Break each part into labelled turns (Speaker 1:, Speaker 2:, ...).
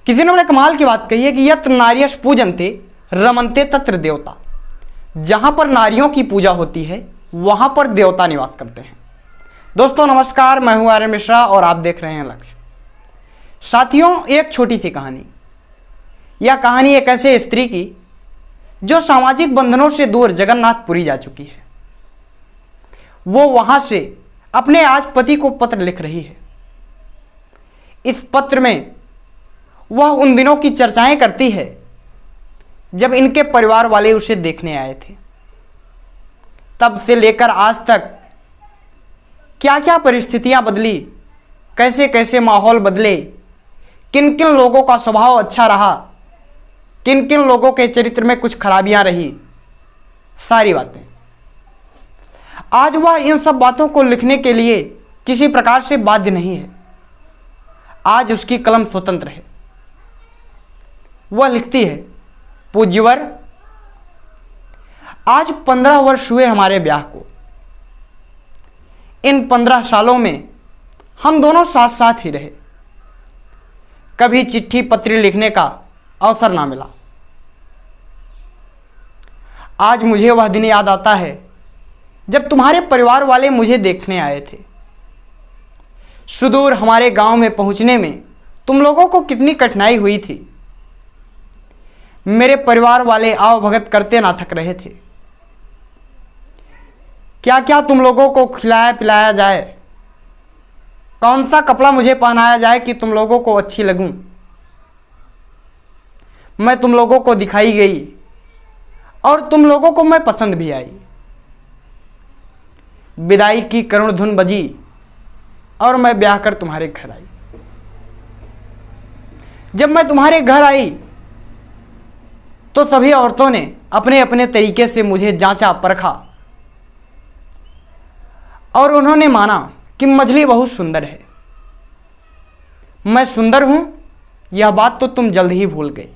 Speaker 1: किसी ने बड़े कमाल की बात कही है कि यत्र नार्यश पूजन्ते रमन्ते तत्र देवता। जहां पर नारियों की पूजा होती है वहां पर देवता निवास करते हैं। दोस्तों नमस्कार, मैं हूं आर्य मिश्रा और आप देख रहे हैं लक्ष्य। साथियों, एक छोटी सी कहानी। यह कहानी एक ऐसे स्त्री की जो सामाजिक बंधनों से दूर जगन्नाथपुरी जा चुकी है। वो वहां से अपने आज पति को पत्र लिख रही है। इस पत्र में वह उन दिनों की चर्चाएं करती है जब इनके परिवार वाले उसे देखने आए थे। तब से लेकर आज तक क्या क्या परिस्थितियां बदली, कैसे कैसे माहौल बदले, किन किन लोगों का स्वभाव अच्छा रहा, किन किन लोगों के चरित्र में कुछ खराबियां रही, सारी बातें। आज वह इन सब बातों को लिखने के लिए किसी प्रकार से बाध्य नहीं है। आज उसकी कलम स्वतंत्र है। वह लिखती है, पूज्यवर, आज 15 वर्ष हुए हमारे ब्याह को। इन 15 सालों में हम दोनों साथ साथ ही रहे। कभी चिट्ठी पत्री लिखने का अवसर ना मिला। आज मुझे वह दिन याद आता है जब तुम्हारे परिवार वाले मुझे देखने आए थे। सुदूर हमारे गांव में पहुंचने में तुम लोगों को कितनी कठिनाई हुई थी। मेरे परिवार वाले आवभगत करते ना थक रहे थे। क्या क्या तुम लोगों को खिलाया पिलाया जाए, कौन सा कपड़ा मुझे पहनाया जाए कि तुम लोगों को अच्छी लगूं। मैं तुम लोगों को दिखाई गई और तुम लोगों को मैं पसंद भी आई। विदाई की करुण धुन बजी और मैं ब्याह कर तुम्हारे घर आई। जब मैं तुम्हारे घर आई तो सभी औरतों ने अपने अपने तरीके से मुझे जांचा परखा और उन्होंने माना कि मझली बहुत सुंदर है। मैं सुंदर हूं यह बात तो तुम जल्द ही भूल गए,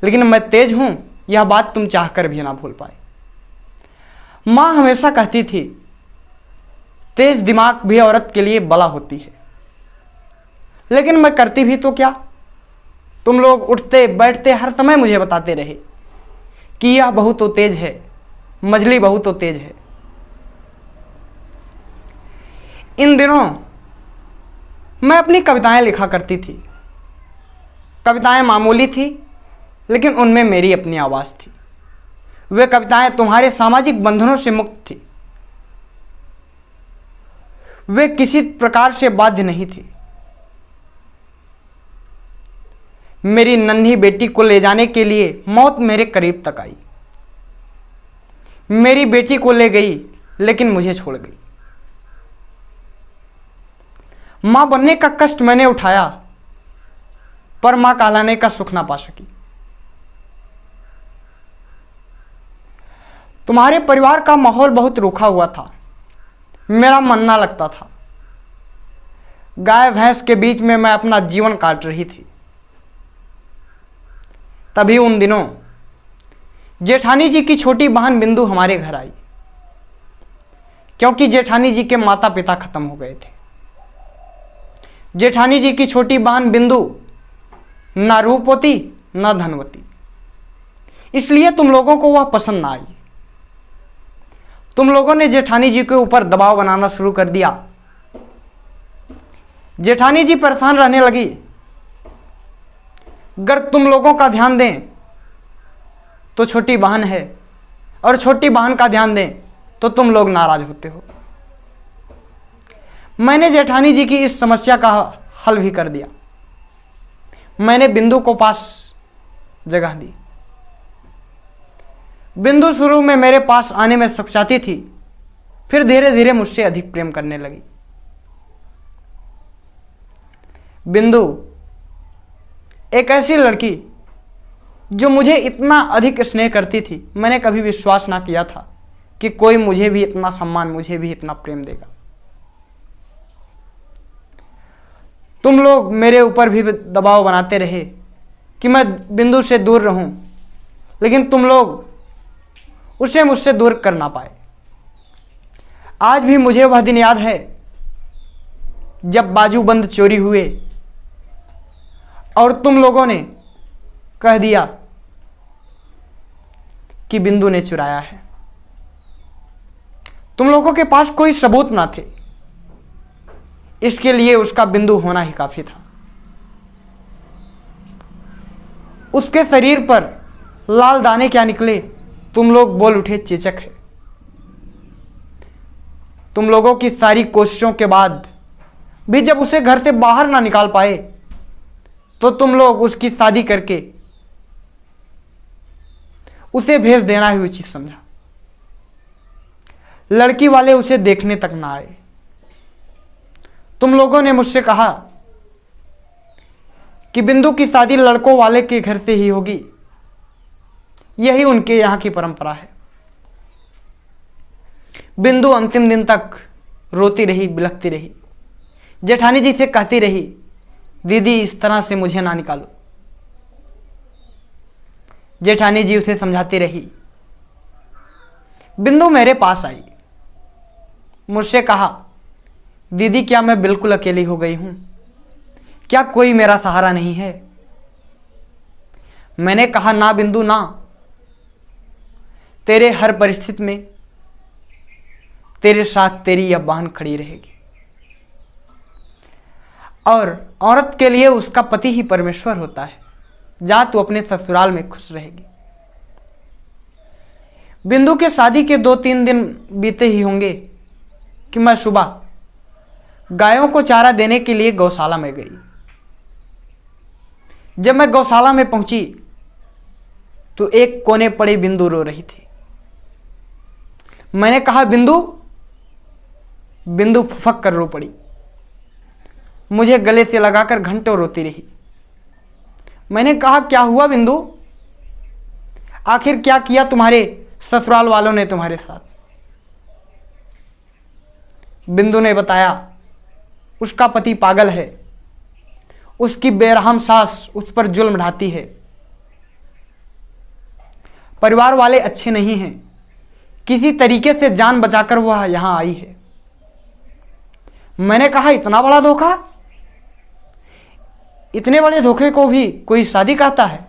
Speaker 1: लेकिन मैं तेज हूं यह बात तुम चाहकर भी ना भूल पाए। मां हमेशा कहती थी, तेज दिमाग भी औरत के लिए बला होती है। लेकिन मैं करती भी तो क्या। तुम लोग उठते बैठते हर समय मुझे बताते रहे कि यह बहू तो तेज है, मझली बहू तो तेज है। इन दिनों मैं अपनी कविताएं लिखा करती थी। कविताएं मामूली थी, लेकिन उनमें मेरी अपनी आवाज़ थी। वे कविताएं तुम्हारे सामाजिक बंधनों से मुक्त थी। वे किसी प्रकार से बाध्य नहीं थी। मेरी नन्ही बेटी को ले जाने के लिए मौत मेरे करीब तक आई। मेरी बेटी को ले गई लेकिन मुझे छोड़ गई। मां बनने का कष्ट मैंने उठाया, पर मां कहलाने का सुख ना पा सकी। तुम्हारे परिवार का माहौल बहुत रूखा हुआ था। मेरा मन ना लगता था। गाय भैंस के बीच में मैं अपना जीवन काट रही थी। तभी उन दिनों जेठानी जी की छोटी बहन बिंदु हमारे घर आई, क्योंकि जेठानी जी के माता पिता खत्म हो गए थे। जेठानी जी की छोटी बहन बिंदु ना रूपवती ना धनवती, इसलिए तुम लोगों को वह पसंद ना आई। तुम लोगों ने जेठानी जी के ऊपर दबाव बनाना शुरू कर दिया। जेठानी जी परेशान रहने लगी। अगर तुम लोगों का ध्यान दें तो छोटी बहन है, और छोटी बहन का ध्यान दें तो तुम लोग नाराज होते हो। मैंने जेठानी जी की इस समस्या का हल भी कर दिया। मैंने बिंदु को पास जगह दी। बिंदु शुरू में मेरे पास आने में सकुचाती थी, फिर धीरे धीरे मुझसे अधिक प्रेम करने लगी। बिंदु एक ऐसी लड़की जो मुझे इतना अधिक स्नेह करती थी, मैंने कभी विश्वास ना किया था कि कोई मुझे भी इतना सम्मान, मुझे भी इतना प्रेम देगा। तुम लोग मेरे ऊपर भी दबाव बनाते रहे कि मैं बिंदु से दूर रहूं, लेकिन तुम लोग उसे मुझसे दूर कर ना पाए। आज भी मुझे वह दिन याद है जब बाजूबंद चोरी हुए और तुम लोगों ने कह दिया कि बिंदु ने चुराया है। तुम लोगों के पास कोई सबूत ना थे, इसके लिए उसका बिंदु होना ही काफी था। उसके शरीर पर लाल दाने क्या निकले, तुम लोग बोल उठे चेचक है। तुम लोगों की सारी कोशिशों के बाद भी जब उसे घर से बाहर ना निकाल पाए तो तुम लोग उसकी शादी करके उसे भेज देना ही उचित समझा। लड़की वाले उसे देखने तक ना आए। तुम लोगों ने मुझसे कहा कि बिंदु की शादी लड़कों वाले के घर से ही होगी, यही उनके यहां की परंपरा है। बिंदु अंतिम दिन तक रोती रही, बिलखती रही। जेठानी जी से कहती रही, दीदी इस तरह से मुझे ना निकालो। जेठानी जी उसे समझाती रही। बिंदु मेरे पास आई, मुझसे कहा, दीदी क्या मैं बिल्कुल अकेली हो गई हूं? क्या कोई मेरा सहारा नहीं है? मैंने कहा, ना बिंदु ना, तेरे हर परिस्थिति में तेरे साथ तेरी यह बहन खड़ी रहेगी और औरत के लिए उसका पति ही परमेश्वर होता है। जा तू अपने ससुराल में खुश रहेगी। बिंदु के शादी के 2-3 दिन बीते ही होंगे कि मैं सुबह गायों को चारा देने के लिए गौशाला में गई। जब मैं गौशाला में पहुंची तो एक कोने पड़ी बिंदु रो रही थी। मैंने कहा, बिंदु। बिंदु फुफक कर रो पड़ी, मुझे गले से लगाकर घंटों रोती रही। मैंने कहा, क्या हुआ बिंदु? आखिर क्या किया तुम्हारे ससुराल वालों ने तुम्हारे साथ? बिंदु ने बताया, उसका पति पागल है, उसकी बेरहम सास उस पर जुल्म ढाती है, परिवार वाले अच्छे नहीं हैं, किसी तरीके से जान बचाकर वह यहां आई है। मैंने कहा, इतना बड़ा धोखा? इतने बड़े धोखे को भी कोई शादी कहता है?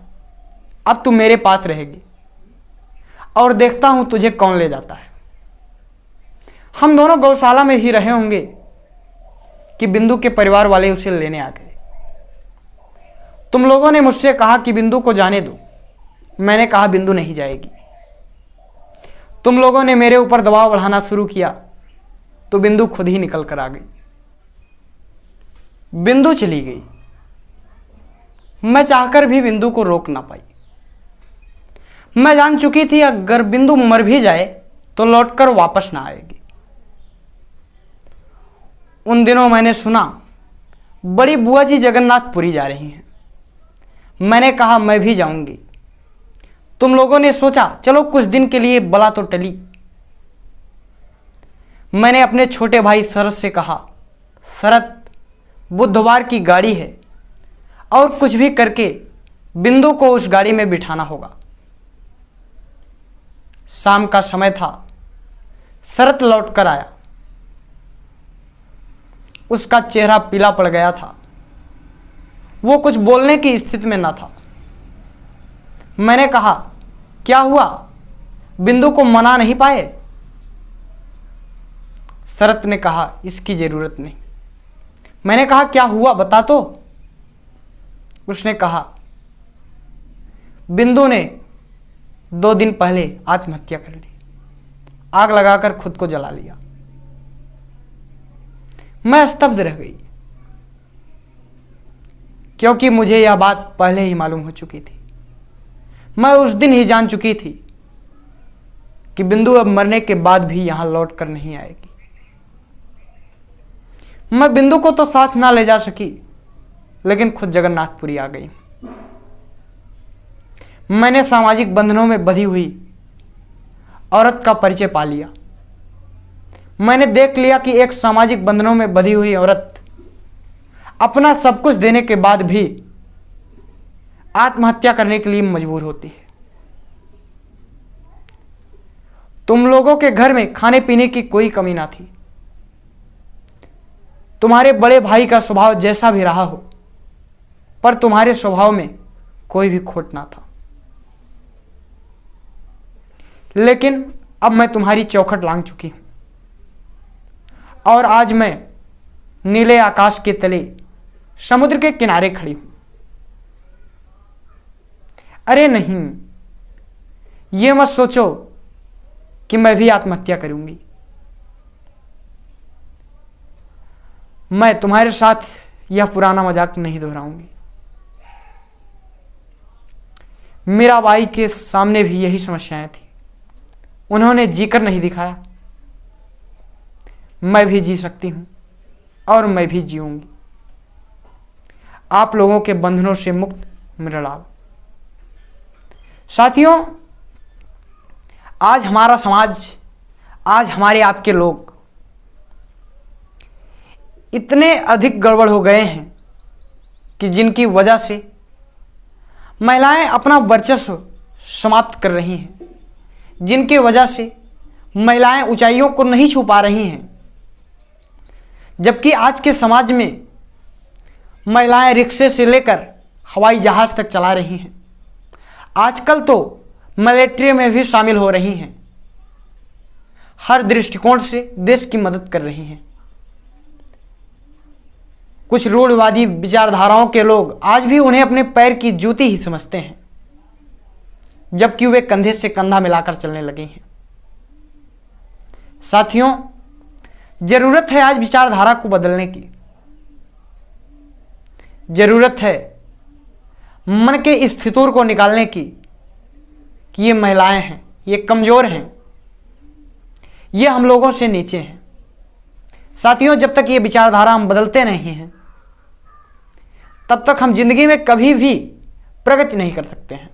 Speaker 1: अब तू मेरे पास रहेगी और देखता हूं तुझे कौन ले जाता है। हम दोनों गौशाला में ही रहे होंगे कि बिंदु के परिवार वाले उसे लेने आ गए। तुम लोगों ने मुझसे कहा कि बिंदु को जाने दो। मैंने कहा, बिंदु नहीं जाएगी। तुम लोगों ने मेरे ऊपर दबाव बढ़ाना शुरू किया तो बिंदु खुद ही निकल कर आ गई। बिंदु चली गई। मैं चाहकर भी बिंदु को रोक ना पाई। मैं जान चुकी थी अगर बिंदु मर भी जाए तो लौटकर वापस ना आएगी। उन दिनों मैंने सुना बड़ी बुआ जी जगन्नाथपुरी जा रही हैं। मैंने कहा, मैं भी जाऊंगी। तुम लोगों ने सोचा चलो कुछ दिन के लिए बला तो टली। मैंने अपने छोटे भाई शरद से कहा, शरद बुधवार की गाड़ी है और कुछ भी करके बिंदु को उस गाड़ी में बिठाना होगा। शाम का समय था। शरद लौट कर आया। उसका चेहरा पीला पड़ गया था। वो कुछ बोलने की स्थिति में न था। मैंने कहा, क्या हुआ? बिंदु को मना नहीं पाए? शरद ने कहा, इसकी जरूरत नहीं। मैंने कहा, क्या हुआ बता तो। उसने कहा, बिंदु ने 2 दिन पहले आत्महत्या कर ली, आग लगाकर खुद को जला लिया। मैं स्तब्ध रह गई क्योंकि मुझे यह बात पहले ही मालूम हो चुकी थी। मैं उस दिन ही जान चुकी थी कि बिंदु अब मरने के बाद भी यहां लौट कर नहीं आएगी। मैं बिंदु को तो साथ ना ले जा सकी, लेकिन खुद जगन्नाथपुरी आ गई। मैंने सामाजिक बंधनों में बंधी हुई औरत का परिचय पा लिया। मैंने देख लिया कि एक सामाजिक बंधनों में बंधी हुई औरत अपना सब कुछ देने के बाद भी आत्महत्या करने के लिए मजबूर होती है। तुम लोगों के घर में खाने पीने की कोई कमी ना थी। तुम्हारे बड़े भाई का स्वभाव जैसा भी रहा हो, पर तुम्हारे स्वभाव में कोई भी खोट ना था। लेकिन अब मैं तुम्हारी चौखट लांघ चुकी हूं और आज मैं नीले आकाश के तले समुद्र के किनारे खड़ी हूं। अरे नहीं, ये मत सोचो कि मैं भी आत्महत्या करूंगी। मैं तुम्हारे साथ यह पुराना मजाक नहीं दोहराऊंगी। मीराबाई के सामने भी यही समस्याएं थी, उन्होंने जीकर नहीं दिखाया। मैं भी जी सकती हूं और मैं भी जीऊंगी। आप लोगों के बंधनों से मुक्त मृणाल। साथियों, आज हमारा समाज, आज हमारे आपके लोग इतने अधिक गड़बड़ हो गए हैं कि जिनकी वजह से महिलाएं अपना वर्चस्व समाप्त कर रही हैं, जिनके वजह से महिलाएं ऊंचाइयों को नहीं छू पा रही हैं। जबकि आज के समाज में महिलाएं रिक्शे से लेकर हवाई जहाज तक चला रही हैं। आजकल तो मिलिट्री में भी शामिल हो रही हैं। हर दृष्टिकोण से देश की मदद कर रही हैं। कुछ रूढ़िवादी विचारधाराओं के लोग आज भी उन्हें अपने पैर की जूती ही समझते हैं, जबकि वे कंधे से कंधा मिलाकर चलने लगे हैं। साथियों, जरूरत है आज विचारधारा को बदलने की। जरूरत है मन के इस फितूर को निकालने की कि ये महिलाएं हैं, ये कमजोर हैं, ये हम लोगों से नीचे हैं। साथियों, जब तक ये विचारधारा हम बदलते नहीं हैं, तब तक हम जिंदगी में कभी भी प्रगति नहीं कर सकते हैं,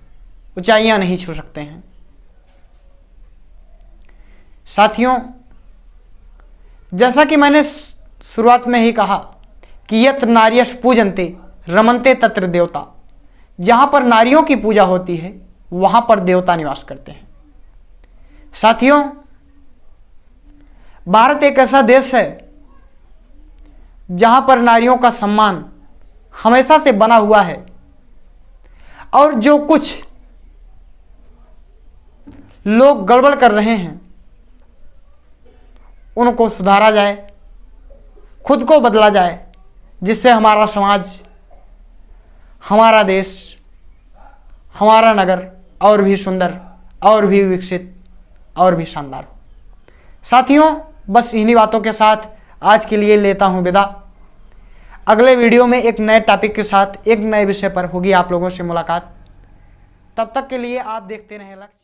Speaker 1: ऊंचाइयां नहीं छू सकते हैं। साथियों, जैसा कि मैंने शुरुआत में ही कहा कि यत्र नार्यः पूजन्ते रमन्ते तत्र देवता। जहां पर नारियों की पूजा होती है वहां पर देवता निवास करते हैं। साथियों, भारत एक ऐसा देश है जहां पर नारियों का सम्मान हमेशा से बना हुआ है और जो कुछ लोग गड़बड़ कर रहे हैं उनको सुधारा जाए, खुद को बदला जाए, जिससे हमारा समाज, हमारा देश, हमारा नगर और भी सुंदर, और भी विकसित, और भी शानदार हो। साथियों, बस इन्हीं बातों के साथ आज के लिए लेता हूं विदा। अगले वीडियो में एक नए टॉपिक के साथ, एक नए विषय पर होगी आप लोगों से मुलाकात। तब तक के लिए आप देखते रहें लक्ष्य।